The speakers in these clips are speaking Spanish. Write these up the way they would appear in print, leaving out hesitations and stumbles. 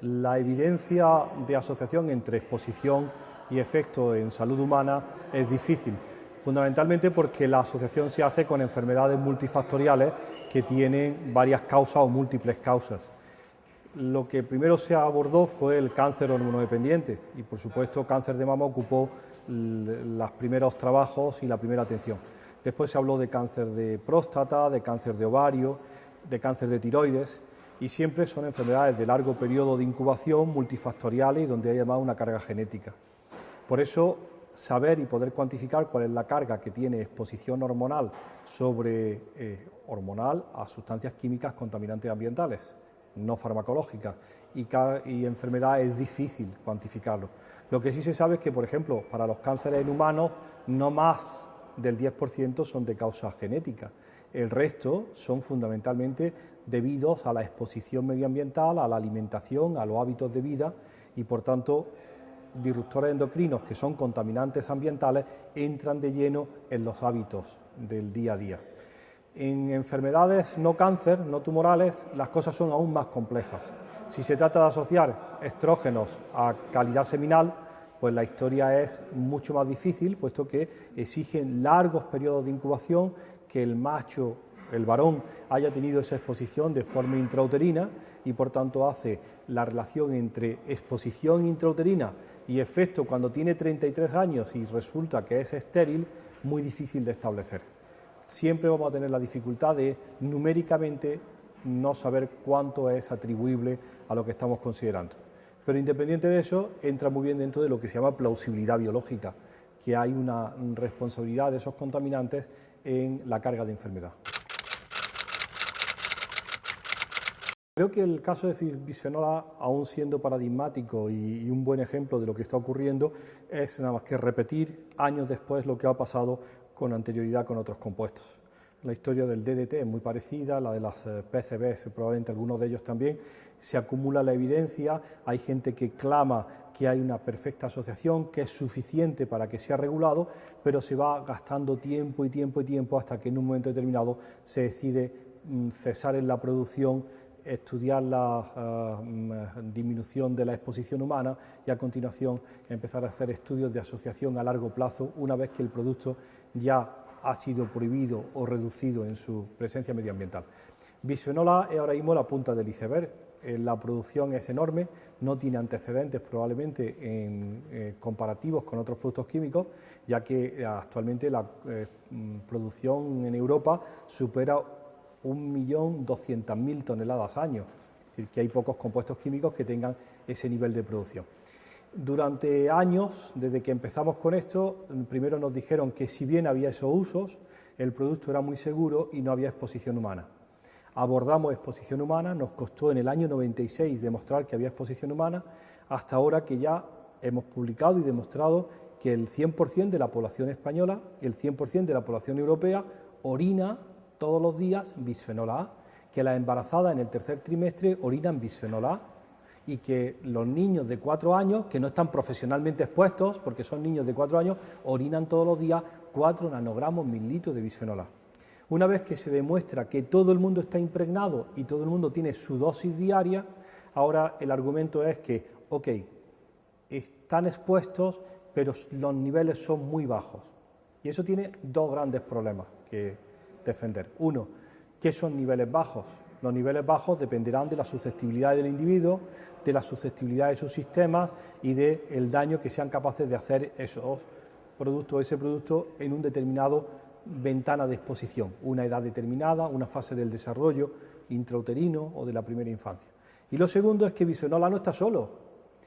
La evidencia de asociación entre exposición y efecto en salud humana es difícil, fundamentalmente porque la asociación se hace con enfermedades multifactoriales que tienen varias causas o múltiples causas. Lo que primero se abordó fue el cáncer hormonodependiente y, por supuesto, cáncer de mama ocupó los primeros trabajos y la primera atención. Después se habló de cáncer de próstata, de cáncer de ovario, de cáncer de tiroides, y siempre son enfermedades de largo periodo de incubación, multifactoriales y donde hay además una carga genética. Por eso, saber y poder cuantificar cuál es la carga que tiene exposición hormonal hormonal a sustancias químicas contaminantes ambientales, no farmacológicas, y enfermedad es difícil cuantificarlo. Lo que sí se sabe es que, por ejemplo, para los cánceres en humanos, no más del 10% son de causa genética. El resto son fundamentalmente debidos a la exposición medioambiental, a la alimentación, a los hábitos de vida y, por tanto, disruptores endocrinos que son contaminantes ambientales entran de lleno en los hábitos del día a día. En enfermedades no cáncer, no tumorales, las cosas son aún más complejas. Si se trata de asociar estrógenos a calidad seminal, pues la historia es mucho más difícil, puesto que exigen largos periodos de incubación, que el macho, el varón, haya tenido esa exposición de forma intrauterina y por tanto hace la relación entre exposición intrauterina y efecto cuando tiene 33 años y resulta que es estéril, muy difícil de establecer. Siempre vamos a tener la dificultad de numéricamente no saber cuánto es atribuible a lo que estamos considerando. Pero independiente de eso, entra muy bien dentro de lo que se llama plausibilidad biológica, que hay una responsabilidad de esos contaminantes en la carga de enfermedad. Creo que el caso de bisfenol A, aún siendo paradigmático y un buen ejemplo de lo que está ocurriendo, es nada más que repetir años después lo que ha pasado con anterioridad con otros compuestos. La historia del DDT es muy parecida, la de las PCBs, probablemente algunos de ellos también. Se acumula la evidencia, hay gente que clama que hay una perfecta asociación, que es suficiente para que sea regulado, pero se va gastando tiempo y tiempo y tiempo hasta que en un momento determinado se decide cesar en la producción, estudiar la disminución de la exposición humana y a continuación empezar a hacer estudios de asociación a largo plazo una vez que el producto ya ha sido prohibido o reducido en su presencia medioambiental. Bisfenol A es ahora mismo la punta del iceberg. La producción es enorme, no tiene antecedentes probablemente en comparativos con otros productos químicos, ya que actualmente la producción en Europa supera 1.200.000 toneladas año, es decir, que hay pocos compuestos químicos que tengan ese nivel de producción. Durante años, desde que empezamos con esto, primero nos dijeron que si bien había esos usos, el producto era muy seguro y no había exposición humana. Abordamos exposición humana, nos costó en el año 96 demostrar que había exposición humana, hasta ahora que ya hemos publicado y demostrado que el 100% de la población española y el 100% de la población europea orina todos los días bisfenol A, que las embarazadas en el tercer trimestre orinan bisfenol A, y que los niños de 4 años, que no están profesionalmente expuestos, porque son niños de 4 años, orinan todos los días 4 nanogramos mililitros de bisfenol A. Una vez que se demuestra que todo el mundo está impregnado y todo el mundo tiene su dosis diaria, ahora el argumento es que, ok, están expuestos, pero los niveles son muy bajos. Y eso tiene dos grandes problemas que defender. Uno, ¿qué son niveles bajos? Los niveles bajos dependerán de la susceptibilidad del individuo, de la susceptibilidad de sus sistemas y del daño que sean capaces de hacer esos productos, ese producto en un determinado ventana de exposición, una edad determinada, una fase del desarrollo intrauterino o de la primera infancia. Y lo segundo es que bisfenol A no está solo,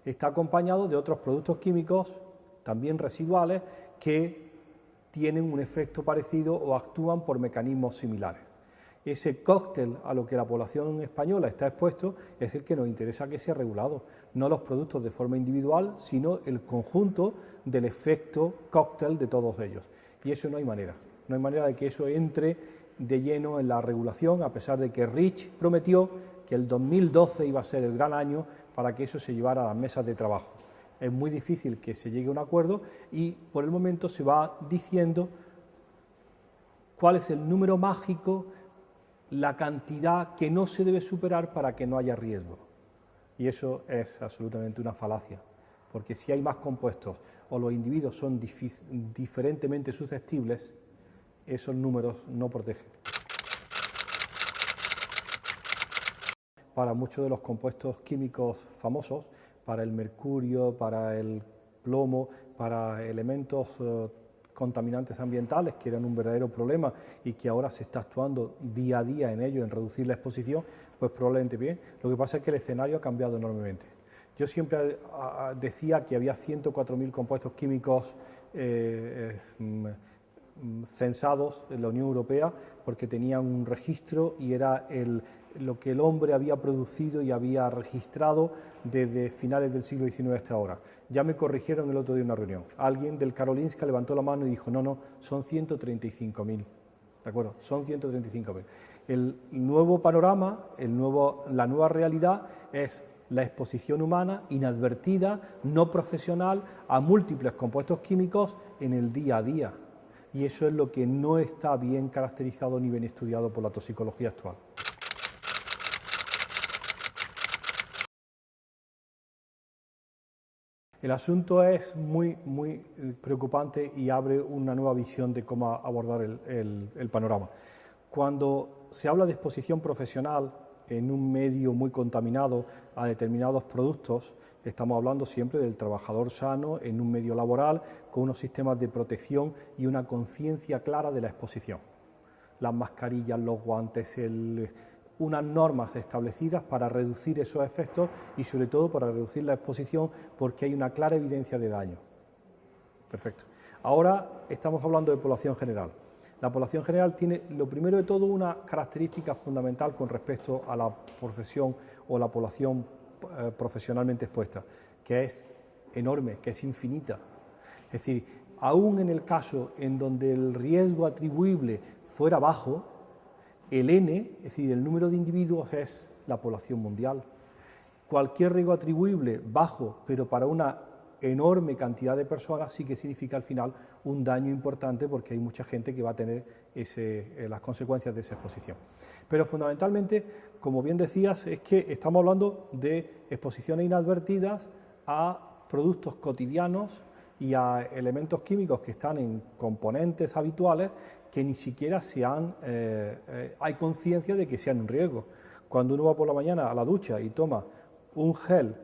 está acompañado de otros productos químicos, también residuales, que tienen un efecto parecido o actúan por mecanismos similares. Ese cóctel a lo que la población española está expuesto es el que nos interesa que sea regulado, no los productos de forma individual, sino el conjunto del efecto cóctel de todos ellos. Y eso no hay manera de que eso entre de lleno en la regulación, a pesar de que Rich prometió que el 2012 iba a ser el gran año para que eso se llevara a las mesas de trabajo. Es muy difícil que se llegue a un acuerdo y por el momento se va diciendo cuál es el número mágico, la cantidad que no se debe superar para que no haya riesgo. y eso es absolutamente una falacia, porque si hay más compuestos o los individuos son diferentemente susceptibles, esos números no protegen. Para muchos de los compuestos químicos famosos, para el mercurio, para el plomo, para elementos contaminantes ambientales, que eran un verdadero problema y que ahora se está actuando día a día en ello, en reducir la exposición, pues probablemente bien. Lo que pasa es que el escenario ha cambiado enormemente. Yo siempre decía que había 104.000 compuestos químicos censados en la Unión Europea porque tenían un registro y era lo que el hombre había producido y había registrado desde finales del siglo XIX hasta ahora. Ya me corrigieron el otro día en una reunión. Alguien del Karolinska levantó la mano y dijo, no, son 135.000. ¿De acuerdo? Son 135.000. El nuevo panorama, la nueva realidad es la exposición humana inadvertida, no profesional, a múltiples compuestos químicos en el día a día. Y eso es lo que no está bien caracterizado ni bien estudiado por la toxicología actual. El asunto es muy preocupante y abre una nueva visión de cómo abordar el panorama. Cuando se habla de exposición profesional en un medio muy contaminado a determinados productos, estamos hablando siempre del trabajador sano en un medio laboral con unos sistemas de protección y una conciencia clara de la exposición. Las mascarillas, los guantes, unas normas establecidas para reducir esos efectos y sobre todo para reducir la exposición porque hay una clara evidencia de daño. Perfecto. Ahora estamos hablando de población general. La población general tiene, lo primero de todo, una característica fundamental con respecto a la profesión o la población profesionalmente expuesta, que es enorme, que es infinita. Es decir, aún en el caso en donde el riesgo atribuible fuera bajo, el N, es decir, el número de individuos, es la población mundial. Cualquier riesgo atribuible bajo, pero para una enorme cantidad de personas, sí que significa al final un daño importante porque hay mucha gente que va a tener las consecuencias de esa exposición. Pero fundamentalmente, como bien decías, es que estamos hablando de exposiciones inadvertidas a productos cotidianos y a elementos químicos que están en componentes habituales que ni siquiera hay conciencia de que sean un riesgo. Cuando uno va por la mañana a la ducha y toma un gel,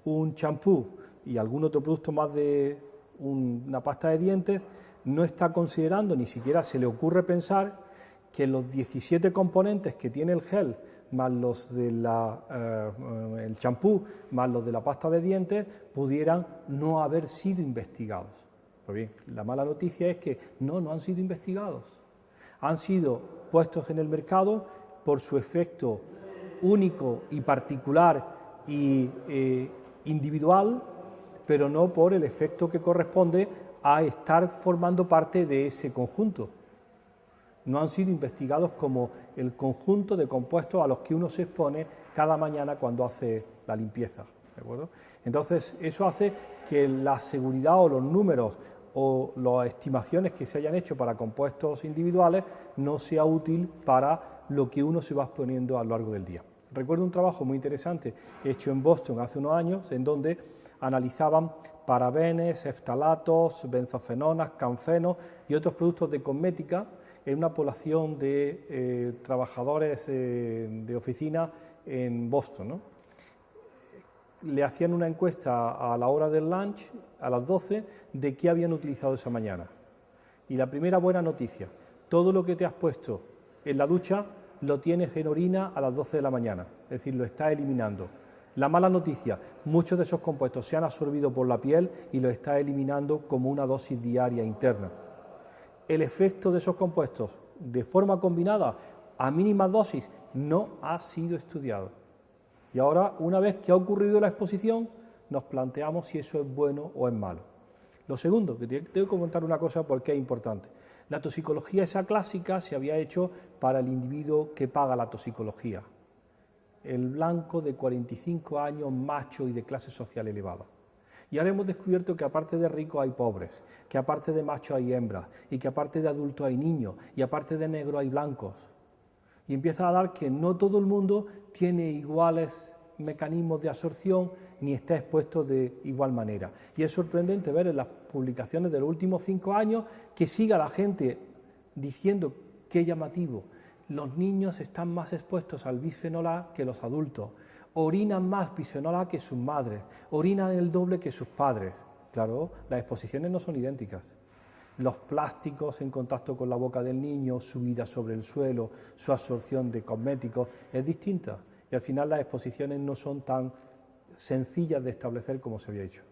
un champú y algún otro producto más de una pasta de dientes, no está considerando, ni siquiera se le ocurre pensar que los 17 componentes que tiene el gel, más los del champú, más los de la pasta de dientes, pudieran no haber sido investigados. Pues bien, la mala noticia es que no han sido investigados. Han sido puestos en el mercado por su efecto único y particular y individual, pero no por el efecto que corresponde a estar formando parte de ese conjunto. No han sido investigados como el conjunto de compuestos a los que uno se expone cada mañana cuando hace la limpieza, ¿de acuerdo? Entonces, eso hace que la seguridad o los números o las estimaciones que se hayan hecho para compuestos individuales no sea útil para lo que uno se va exponiendo a lo largo del día. Recuerdo un trabajo muy interesante hecho en Boston hace unos años, en donde analizaban parabenes, eftalatos, benzofenonas, canfenos y otros productos de cosmética en una población de trabajadores de oficina en Boston, ¿no? Le hacían una encuesta a la hora del lunch, a las 12, de qué habían utilizado esa mañana. Y la primera buena noticia, todo lo que te has puesto en la ducha lo tienes en orina a las 12 de la mañana, es decir, lo estás eliminando. La mala noticia, muchos de esos compuestos se han absorbido por la piel y los está eliminando como una dosis diaria interna. El efecto de esos compuestos de forma combinada a mínimas dosis no ha sido estudiado. Y ahora, una vez que ha ocurrido la exposición, nos planteamos si eso es bueno o es malo. Lo segundo, que tengo que comentar una cosa porque es importante. La toxicología esa clásica se había hecho para el individuo que paga la toxicología. El blanco de 45 años, macho y de clase social elevada. Y ahora hemos descubierto que aparte de ricos hay pobres, que aparte de machos hay hembras, y que aparte de adultos hay niños, y aparte de negros hay blancos. Y empieza a dar que no todo el mundo tiene iguales mecanismos de absorción ni está expuesto de igual manera. Y es sorprendente ver en las publicaciones de los últimos 5 años que siga la gente diciendo qué llamativo, los niños están más expuestos al bisfenol A que los adultos, orinan más bisfenol A que sus madres, orinan el doble que sus padres. Claro, las exposiciones no son idénticas. Los plásticos en contacto con la boca del niño, su vida sobre el suelo, su absorción de cosméticos es distinta y al final las exposiciones no son tan sencillas de establecer como se había hecho.